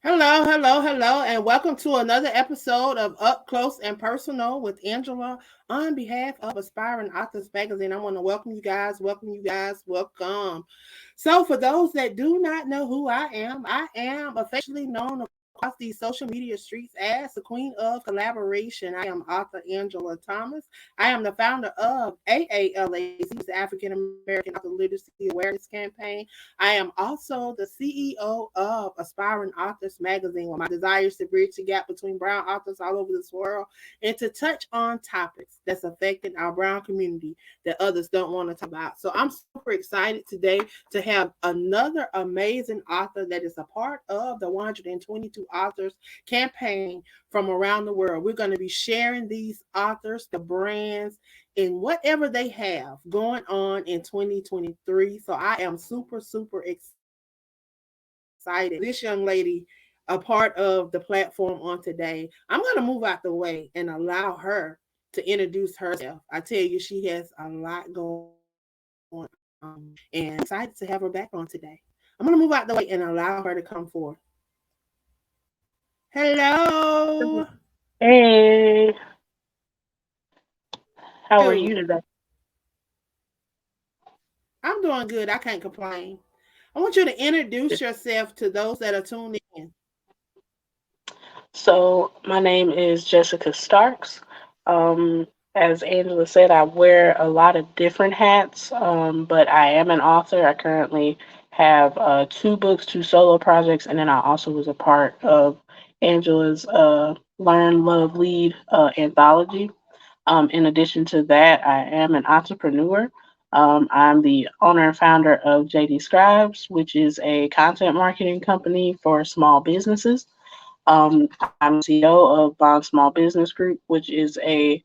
Hello, hello, hello, and welcome to another episode of Up Close and Personal with Angela on behalf of Aspiring Authors Magazine. I want to welcome you guys, welcome. So, for those that do not know who I am affectionately known across these social media streets as the Queen of Collaboration. I am author Angela Thomas. I am the founder of AAALAC, the African American Author Literacy Awareness Campaign. I am also the CEO of Aspiring Authors Magazine, where my desire is to bridge the gap between brown authors all over this world and to touch on topics that's affecting our brown community that others don't want to talk about. So I'm super excited today to have another amazing author that is a part of the 122 Authors campaign from around the world. We're going to be sharing these authors, the brands, and whatever they have going on in 2023. So I am super, super excited. This young lady a part of the platform on today. I'm going to move out the way and allow her to introduce herself. I tell you, she has a lot going on, and I'm excited to have her back on today. I'm going to move out the way and allow her to come forth. Hello. Hey, how are Dude, you today? I'm doing good. I can't complain. I want you to introduce yourself to those that are tuned in. So, my name is Jessica Starks. Um, as Angela said, I wear a lot of different hats, but I am an author. I currently have two books, two solo projects, and then I also was a part of Angela's Learn, Love, Lead anthology. In addition to that, I am an entrepreneur. I'm the owner and founder of JD Scribes, which is a content marketing company for small businesses. I'm the CEO of Bond Small Business Group, which is a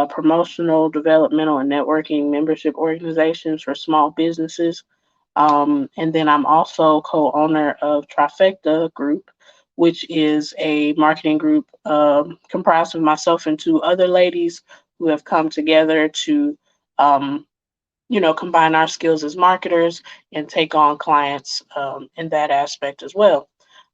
promotional, developmental, and networking membership organizations for small businesses. And then I'm also co-owner of Trifecta Group, which is a marketing group comprised of myself and two other ladies who have come together to, um, combine our skills as marketers and take on clients in that aspect as well.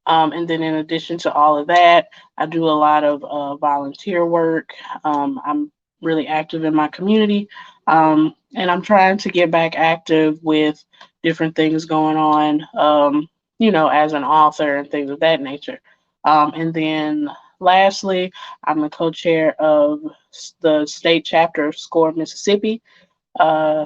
And then in addition to all of that, I do a lot of volunteer work. I'm really active in my community. And I'm trying to get back active with different things going on, as an author and things of that nature. And then lastly, I'm the co-chair of the state chapter of SCORE Mississippi. Uh,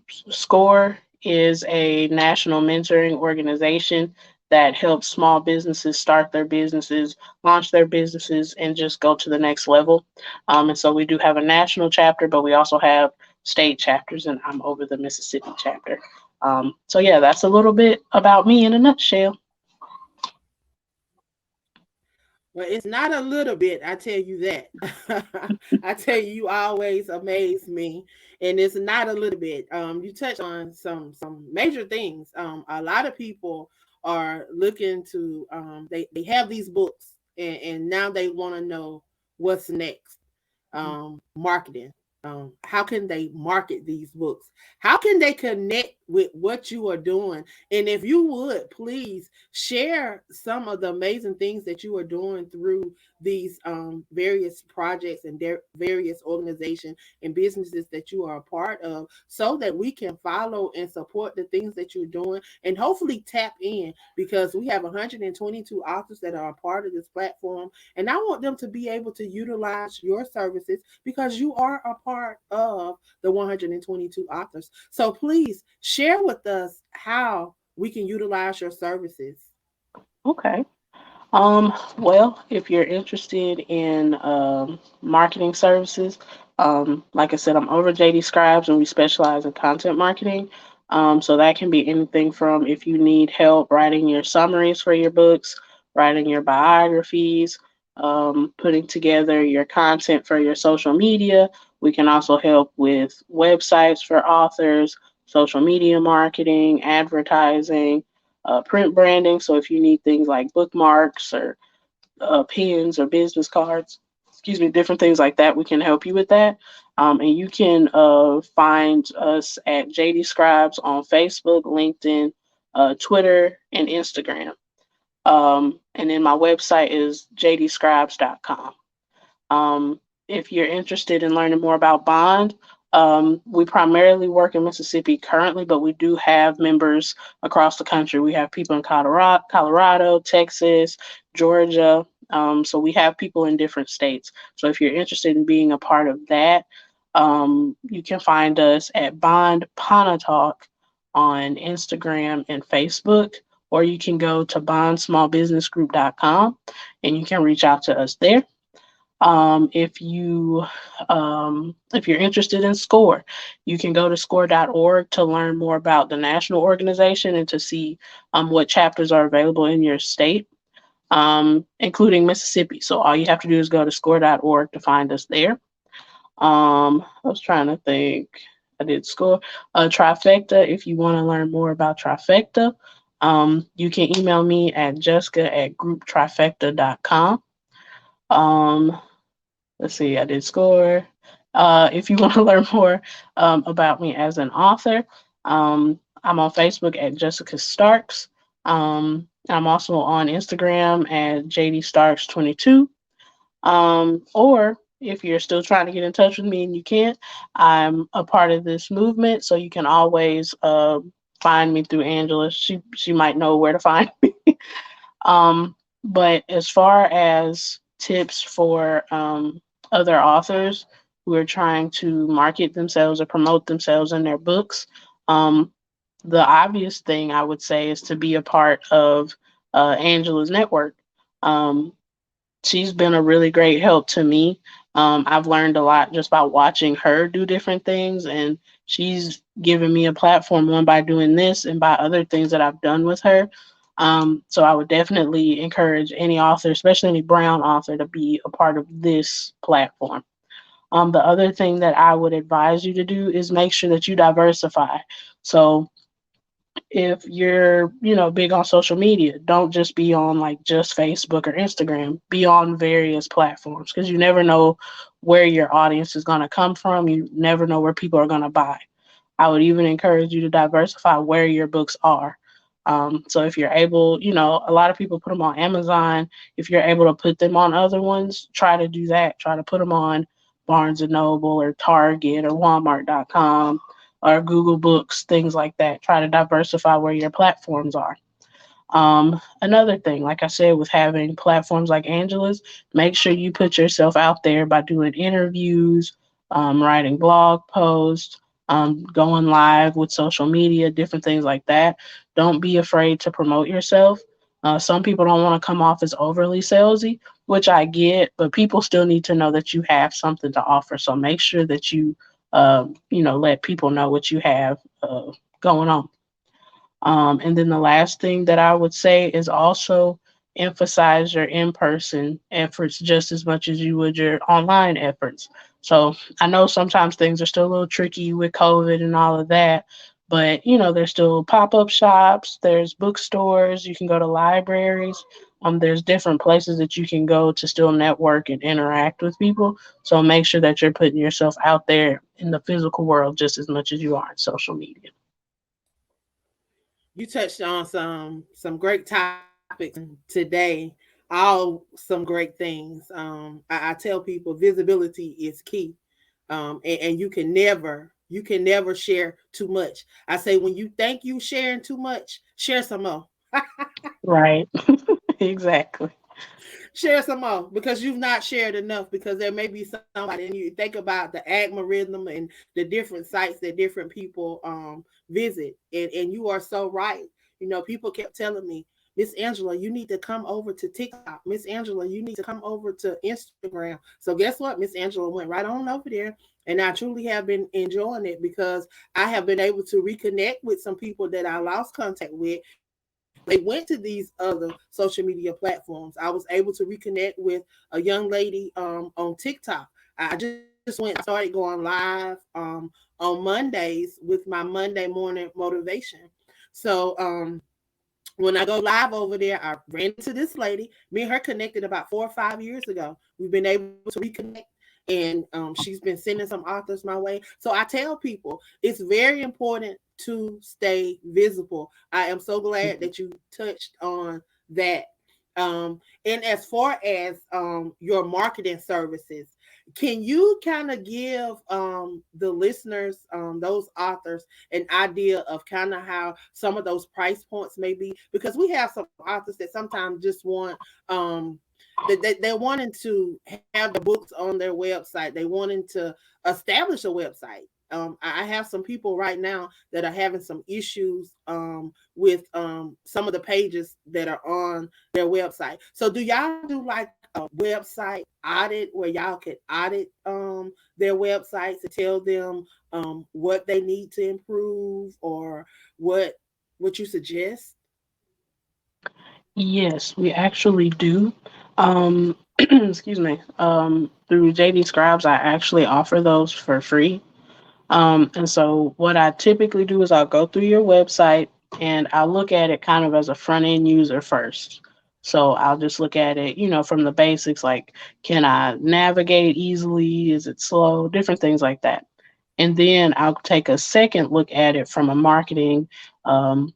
SCORE is a national mentoring organization that helps small businesses start their businesses, launch their businesses, and just go to the next level. And so we do have a national chapter, but we also have state chapters, and I'm over the Mississippi chapter. So, yeah, that's a little bit about me in a nutshell. Well, it's not a little bit, I tell you that. I tell you, you always amaze me. And it's not a little bit. You touch on some major things. A lot of people are looking to they have these books and now they want to know what's next. Marketing. How can they market these books? How can they connect with what you are doing? And if you would please share some of the amazing things that you are doing through these various projects and their various organizations and businesses that you are a part of, so that we can follow and support the things that you're doing and hopefully tap in, because we have 122 authors that are a part of this platform, and I want them to be able to utilize your services because you are a part of the 122 authors. So please share with us how we can utilize your services. Okay. Well, if you're interested in marketing services, like I said, I'm over JD Scribes and we specialize in content marketing. So that can be anything from if you need help writing your summaries for your books, writing your biographies, putting together your content for your social media. We can also help with websites for authors, social media marketing, advertising, print branding. So if you need things like bookmarks or pins or business cards, excuse me, different things like that, we can help you with that. And you can find us at JD Scribes on Facebook, LinkedIn, Twitter, and Instagram. And then my website is jdscribes.com. Um, if you're interested in learning more about Bond, we primarily work in Mississippi currently, but we do have members across the country. We have people in Colorado, Texas, Georgia. So we have people in different states. So if you're interested in being a part of that, you can find us at Bond Talk on Instagram and Facebook, or you can go to bondsmallbusinessgroup.com and you can reach out to us there. If you're interested in SCORE, you can go to score.org to learn more about the national organization and to see what chapters are available in your state, including Mississippi. So all you have to do is go to score.org to find us there. I was trying to think. I did SCORE. Trifecta, if you want to learn more about Trifecta, you can email me at jessica@grouptrifecta.com. Um, let's see, I did SCORE. If you want to learn more about me as an author, I'm on Facebook at Jessica Starks. I'm also on Instagram at JD Starks 22. Or if you're still trying to get in touch with me and you can't, I'm a part of this movement, so you can always find me through Angela. She might know where to find me. But as far as tips for other authors who are trying to market themselves or promote themselves in their books, um, the obvious thing I would say is to be a part of Angela's network. Um, she's been a really great help to me. I've learned a lot just by watching her do different things, and she's given me a platform, one by doing this and by other things that I've done with her. So I would definitely encourage any author, especially any brown author, to be a part of this platform. The other thing that I would advise you to do is make sure that you diversify. So if you're big on social media, don't just be on like just Facebook or Instagram. Be on various platforms, because you never know where your audience is going to come from. You never know where people are going to buy. I would even encourage you to diversify where your books are. So if you're able, a lot of people put them on Amazon. If you're able to put them on other ones, try to do that. Try to put them on Barnes and Noble or Target or Walmart.com or Google Books, things like that. Try to diversify where your platforms are. Another thing, like I said, with having platforms like Angela's, make sure you put yourself out there by doing interviews, writing blog posts, going live with social media, different things like that. Don't be afraid to promote yourself. Some people don't want to come off as overly salesy, which I get, but people still need to know that you have something to offer. So make sure that let people know what you have going on. And then the last thing that I would say is also emphasize your in person efforts just as much as you would your online efforts. So I know sometimes things are still a little tricky with COVID and all of that, but there's still pop up shops, there's bookstores, you can go to libraries. There's different places that you can go to still network and interact with people. So make sure that you're putting yourself out there in the physical world just as much as you are in social media. You touched on some great topics today. All some great things. I tell people visibility is key, and you can never share too much. I say when you think you sharing too much, share some more. Right. Exactly. Share some more, because you've not shared enough, because there may be somebody, and you think about the algorithm and the different sites that different people visit, and you are so right. People kept telling me, Miss Angela, you need to come over to TikTok. Miss Angela, you need to come over to Instagram. So guess what? Miss Angela went right on over there, and I truly have been enjoying it, because I have been able to reconnect with some people that I lost contact with when they went to these other social media platforms. I was able to reconnect with a young lady on TikTok. I just went. I started going live on Mondays with my Monday morning motivation. So when I go live over there, I ran into this lady. Me and her connected about 4 or 5 years ago. We've been able to reconnect, and she's been sending some authors my way. So I tell people it's very important to stay visible. I am so glad that you touched on that. And as far as your marketing services, can you kind of give the listeners, those authors, an idea of kind of how some of those price points may be? Because we have some authors that sometimes just want they're wanting to have the books on their website. They wanting to establish a website. I have some people right now that are having some issues with some of the pages that are on their website. So do y'all do like a website audit where y'all could audit their websites to tell them what they need to improve, or what what you suggest? Yes, we actually do. Excuse me. Through JD Scribes, I actually offer those for free. And so what I typically do is I'll go through your website and I'll look at it kind of as a front end user first. So I'll just look at it, from the basics, like can I navigate easily? Is it slow? Different things like that. And then I'll take a second look at it from a marketing,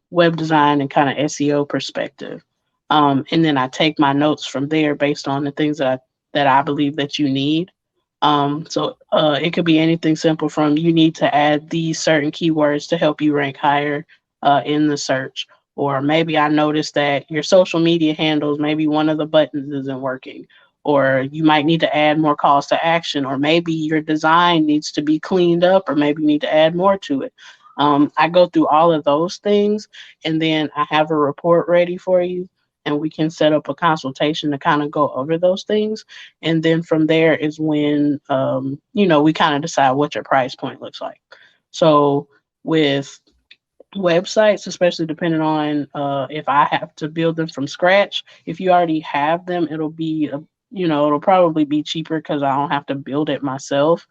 web design, and kind of SEO perspective. And then I take my notes from there based on the things that I believe that you need. So it could be anything simple from you need to add these certain keywords to help you rank higher in the search. Or maybe I noticed that your social media handles, maybe one of the buttons isn't working. Or you might need to add more calls to action. Or maybe your design needs to be cleaned up, or maybe you need to add more to it. I go through all of those things and then I have a report ready for you. And we can set up a consultation to kind of go over those things, and then from there is when we kind of decide what your price point looks like. So with websites, especially depending on if I have to build them from scratch, if you already have them, it'll probably be cheaper because I don't have to build it myself.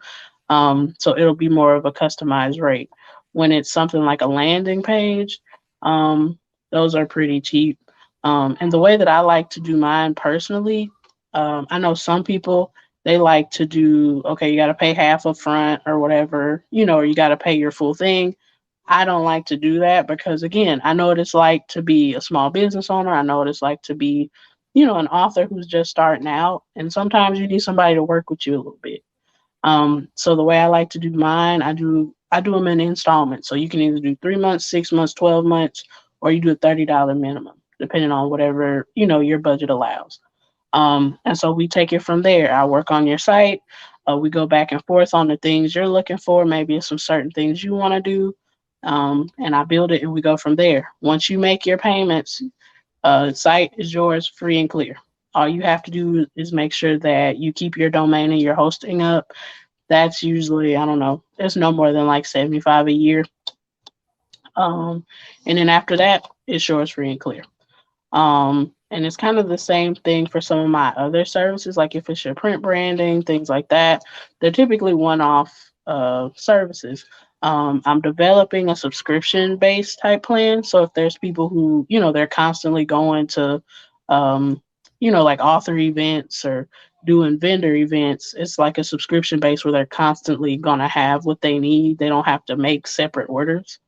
So it'll be more of a customized rate. When it's something like a landing page, um, those are pretty cheap. And the way that I like to do mine personally, I know some people, they like to do, okay, you got to pay half up front or whatever, or you got to pay your full thing. I don't like to do that because, again, I know what it's like to be a small business owner. I know what it's like to be, an author who's just starting out. And sometimes you need somebody to work with you a little bit. So the way I like to do mine, I do them in installments. So you can either do 3 months, 6 months, 12 months, or you do a $30 minimum, depending on whatever your budget allows. And so we take it from there. I work on your site. We go back and forth on the things you're looking for. Maybe it's some certain things you want to do. And I build it and we go from there. Once you make your payments, site is yours free and clear. All you have to do is make sure that you keep your domain and your hosting up. That's usually, I don't know, it's no more than like 75 a year. Um, and then after that, it's yours free and clear. And it's kind of the same thing for some of my other services, like if it's your print branding, things like that. They're typically one-off services. I'm developing a subscription-based type plan. So if there's people who, they're constantly going to, like author events or doing vendor events, it's like a subscription base where they're constantly going to have what they need. They don't have to make separate orders.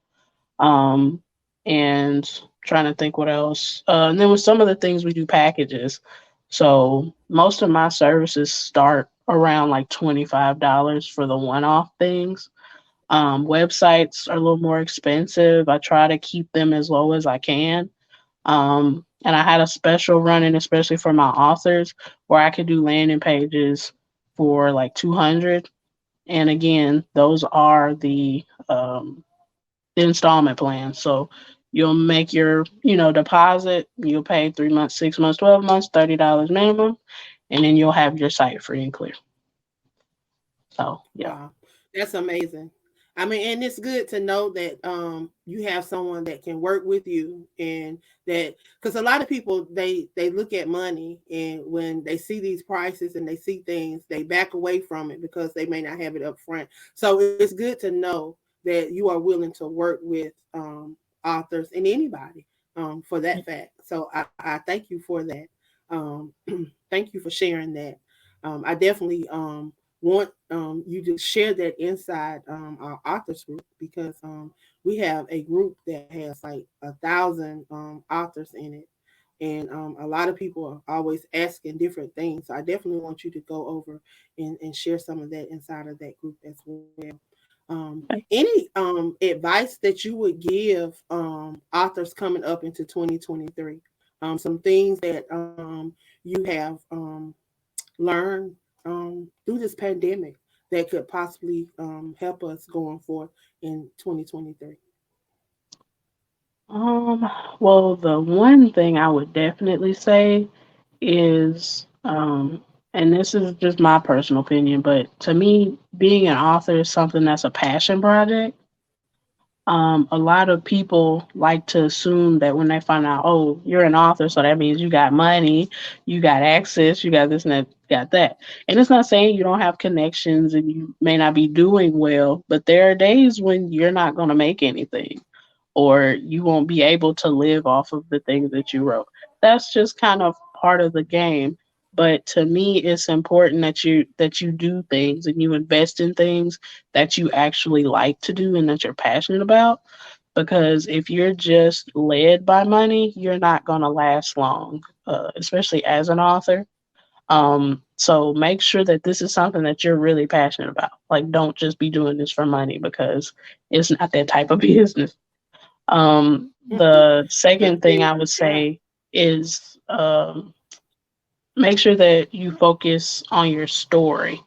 um, and trying to think what else. And then with some of the things we do packages. So most of my services start around like $25 for the one-off things. Websites are a little more expensive. I try to keep them as low as I can. And I had a special running, especially for my authors, where I could do landing pages for like 200. And again, those are the installment plan. So you'll make your, deposit, you'll pay 3 months, 6 months, 12 months, $30 minimum, and then you'll have your site free and clear. So yeah. Wow, that's amazing. I mean, and it's good to know that you have someone that can work with you, and that, because a lot of people, they look at money, and when they see these prices and they see things, they back away from it because they may not have it up front. So it's good to know that you are willing to work with authors and anybody for that fact. So I thank you for that. Um, thank you for sharing that. I definitely want you to share that inside our authors group, because we have a group that has like 1,000 authors in it, and a lot of people are always asking different things. So I definitely want you to go over and share some of that inside of that group as well. Any advice that you would give authors coming up into 2023? Some things that you have learned through this pandemic that could possibly help us going forward in 2023. Um, well, the one thing I would definitely say is, and this is just my personal opinion, but to me, being an author is something that's a passion project. A lot of people like to assume that when they find out, oh, you're an author, so that means you got money, you got access, you got this and that, got that. And it's not saying you don't have connections and you may not be doing well, but there are days when you're not going to make anything or you won't be able to live off of the things that you wrote. That's just kind of part of the game. But to me, it's important that you do things and you invest in things that you actually like to do and that you're passionate about. Because if you're just led by money, you're not going to last long, especially as an author. So make sure that this is something that you're really passionate about. Like, don't just be doing this for money because it's not that type of business. The That's second thing very I would yeah. say is make sure that you focus on your story.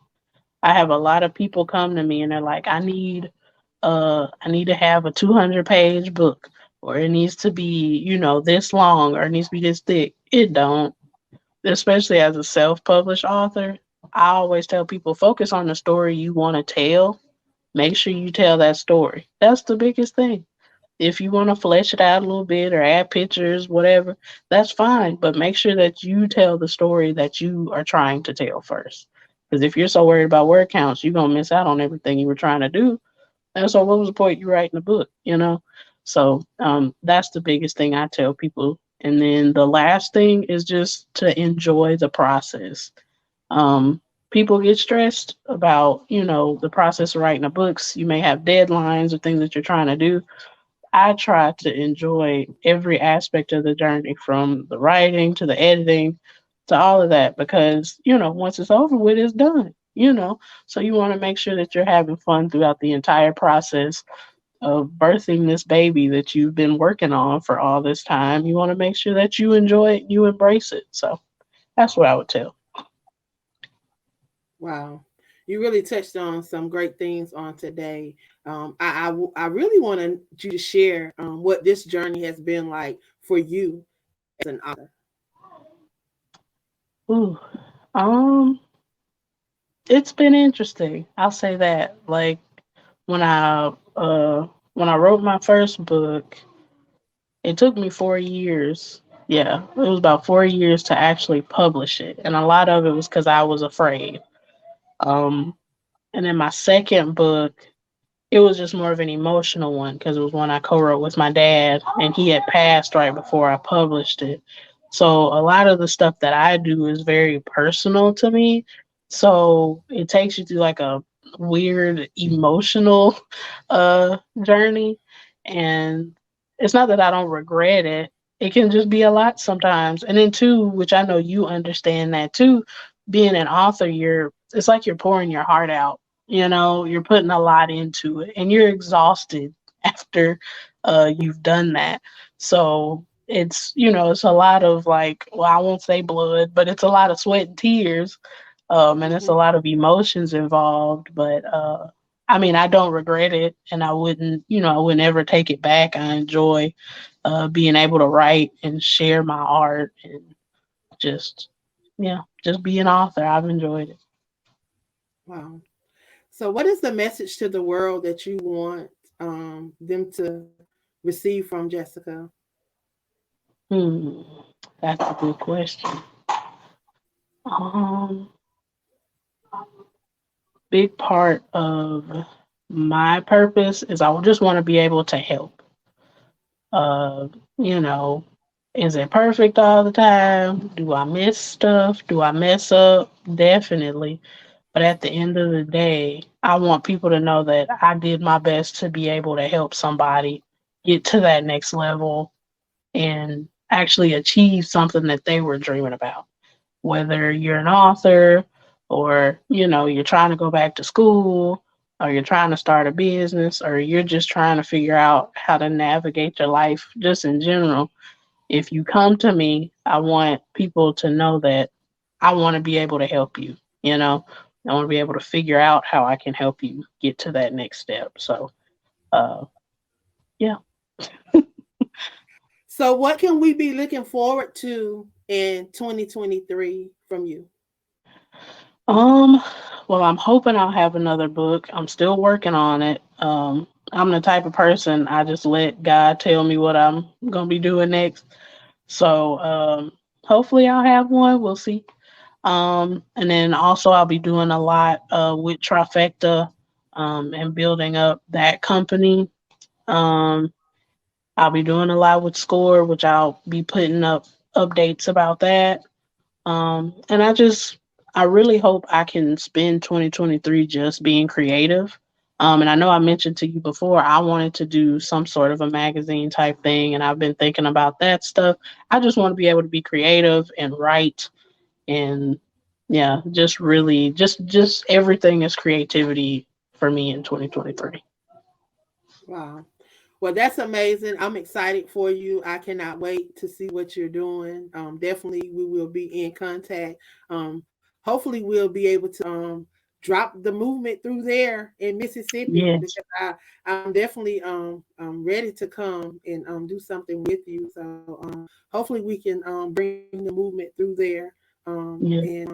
I have a lot of people come to me and they're like, I need to have a 200-page book, or it needs to be, this long, or it needs to be this thick. It don't. Especially as a self-published author, I always tell people focus on the story you want to tell. Make sure you tell that story. That's the biggest thing. If you want to flesh it out a little bit or add pictures, whatever, that's fine. But make sure that you tell the story that you are trying to tell first. Because if you're so worried about word counts, you're gonna miss out on everything you were trying to do. And so, what was the point you writing the book? So that's the biggest thing I tell people. And then the last thing is just to enjoy the process. Um, People get stressed about the process of writing the books. You may have deadlines or things that you're trying to do. I try to enjoy every aspect of the journey from the writing to the editing to all of that because, once it's over with, it's done. So you want to make sure that you're having fun throughout the entire process of birthing this baby that you've been working on for all this time. You want to make sure that you enjoy it, you embrace it. So that's what I would tell. Wow. You really touched on some great things on today. I really wanted you to share what this journey has been like for you as an author. Ooh, um, it's been interesting. I'll say that. Like when I wrote my first book, it took me 4 years. Yeah, it was about 4 years to actually publish it, and a lot of it was because I was afraid. Um, and then my second book, it was just more of an emotional one because it was one I co-wrote with my dad, and he had passed right before I published it. So a lot of the stuff that I do is very personal to me. So it takes you through like a weird emotional journey, and it's not that I don't regret it. It can just be a lot sometimes. And then too, which I know you understand that too, being an author, it's like you're pouring your heart out. You're putting a lot into it and you're exhausted after you've done that. So it's a lot of like, well, I won't say blood, but it's a lot of sweat and tears. And it's a Hmm. lot of emotions involved, but I mean, I don't regret it and I wouldn't ever take it back. I enjoy being able to write and share my art and just, just be an author. I've enjoyed it. Wow. So, what is the message to the world that you want them to receive from Jessica? Hmm, that's a good question. Um, Big part of my purpose is I would just want to be able to help. Uh, you know, is it perfect all the time? Do I miss stuff? Do I mess up? Definitely. But at the end of the day, I want people to know that I did my best to be able to help somebody get to that next level. And actually achieve something that they were dreaming about. Whether you're an author or, you're trying to go back to school or you're trying to start a business or you're just trying to figure out how to navigate your life just in general. If you come to me, I want people to know that I want to be able to help you, you know. I want to be able to figure out how I can help you get to that next step. So, uh, yeah. So, what can we be looking forward to in 2023 from you? Um, well, I'm hoping I'll have another book. I'm still working on it. I'm the type of person I just let God tell me what I'm gonna be doing next. So, hopefully I'll have one. We'll see. And then also I'll be doing a lot with Trifecta, and building up that company. Um, I'll be doing a lot with Score, which I'll be putting up updates about that. And I really hope I can spend 2023 just being creative. And I know I mentioned to you before, I wanted to do some sort of a magazine type thing, and I've been thinking about that stuff. I just want to be able to be creative and write, and yeah, just really, just everything is creativity for me in 2023. Wow. Well, that's amazing. I'm excited for you. I cannot wait to see what you're doing. Definitely, we will be in contact. Hopefully, we'll be able to drop the movement through there in Mississippi Yes, because I'm definitely ready to come and do something with you. So hopefully, we can bring the movement through there yeah.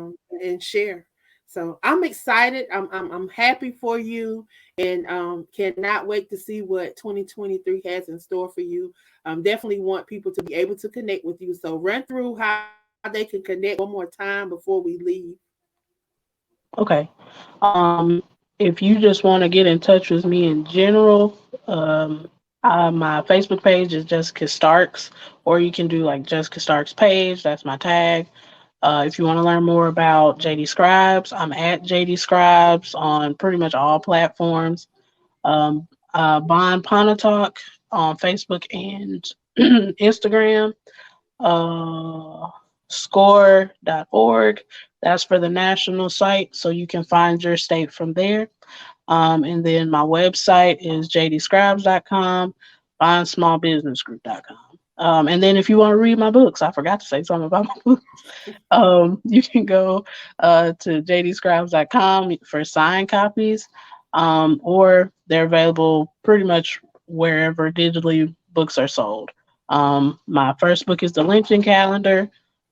and share. So I'm excited. I'm happy for you and cannot wait to see what 2023 has in store for you. Definitely want people to be able to connect with you. So run through how they can connect one more time before we leave. Okay. If you just want to get in touch with me in general, my Facebook page is Jessica Starks, or you can do like Jessica Starks page. That's my tag. If you want to learn more about JD Scribes, I'm at JD Scribes on pretty much all platforms. Bond Pontotalk on Facebook and Instagram. Uh, Score.org. That's for the national site, so you can find your state from there. And then my website is jdscribes.com, bondsmallbusinessgroup.com. And then if you want to read my books, I forgot to say something about my books. You can go to jdscribes.com for signed copies, or they're available pretty much wherever digitally books are sold. My first book is The Lynching Calendar.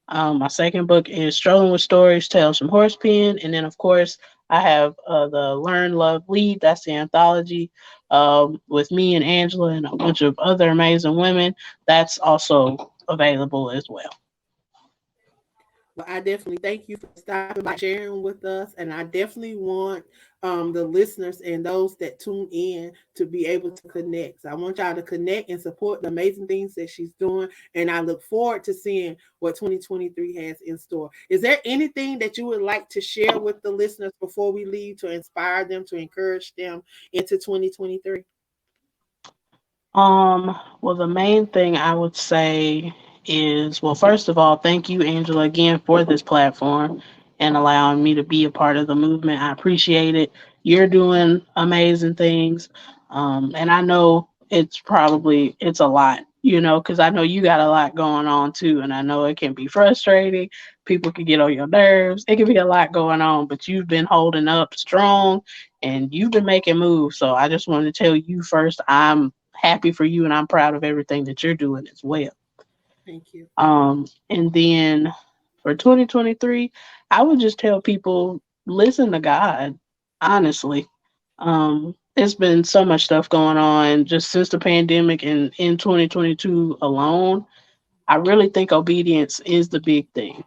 My second book is Strolling with Stories, Tales from Horsepen. And then, of course, I have the Learn, Love, Lead. That's the anthology with me and Angela and a bunch of other amazing women. That's also available as well. Well, I definitely thank you for stopping by, sharing with us, and I definitely want the listeners and those that tune in to be able to connect. So I want y'all to connect and support the amazing things that she's doing, and I look forward to seeing what 2023 has in store. Is there anything that you would like to share with the listeners before we leave to inspire them, to encourage them into 2023? Well, the main thing I would say is, well, first of all, thank you, Angela, again for this platform and allowing me to be a part of the movement. I appreciate it. You're doing amazing things. And I know it's a lot, because I know you got a lot going on too. And I know it can be frustrating. People can get on your nerves. It can be a lot going on, but you've been holding up strong and you've been making moves. So I just wanted to tell you first, I'm happy for you and I'm proud of everything that you're doing as well. Thank you. And then for 2023, I would just tell people listen to God, honestly. It's been so much stuff going on just since the pandemic and in 2022 alone. I really think obedience is the big thing.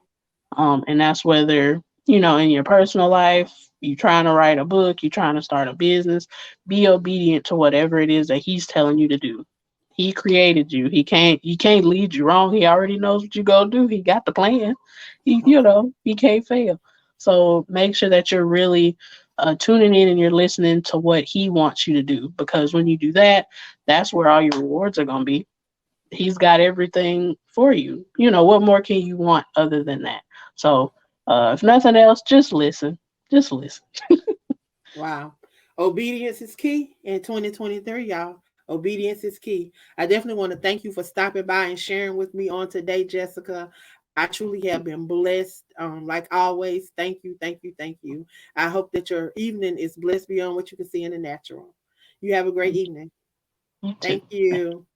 And that's whether, in your personal life, you trying to write a book, you trying to start a business, be obedient to whatever it is that he's telling you to do. He created you. He can't lead you wrong. He already knows what you gonna do. He got the plan. He can't fail. So make sure that you're really tuning in and you're listening to what he wants you to do, because when you do that, that's where all your rewards are gonna be. he's got everything for you. You know, what more can you want other than that? So, if nothing else, just listen. Just listen. Wow. Obedience is key in 2023, y'all. Obedience is key. I definitely want to thank you for stopping by and sharing with me on today, Jessica. I truly have been blessed. Like always, thank you, thank you, thank you. I hope that your evening is blessed beyond what you can see in the natural. You have a great evening. You too. Thank you.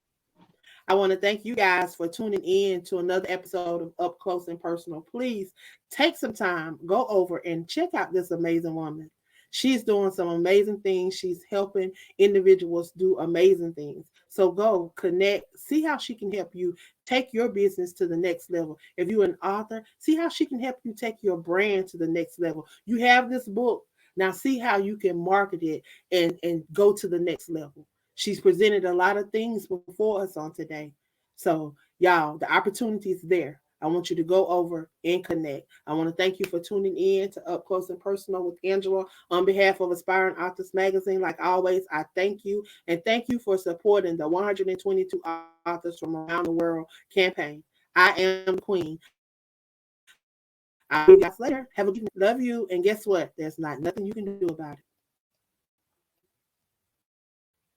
I want to thank you guys for tuning in to another episode of Up Close and Personal. Please take some time, go over and check out this amazing woman. She's doing some amazing things. She's helping individuals do amazing things. So go connect, see how she can help you take your business to the next level. If you're an author, see how she can help you take your brand to the next level. You have this book. Now see how you can market it and go to the next level. She's presented a lot of things before us on today. So, y'all, the opportunity is there. I want you to go over and connect. I want to thank you for tuning in to Up Close and Personal with Angela. On behalf of Aspiring Authors Magazine, like always, I thank you and thank you for supporting the 122 authors from around the world campaign. I am the queen. I'll see you guys later. Have a good evening. Love you. And guess what? There's not nothing you can do about it.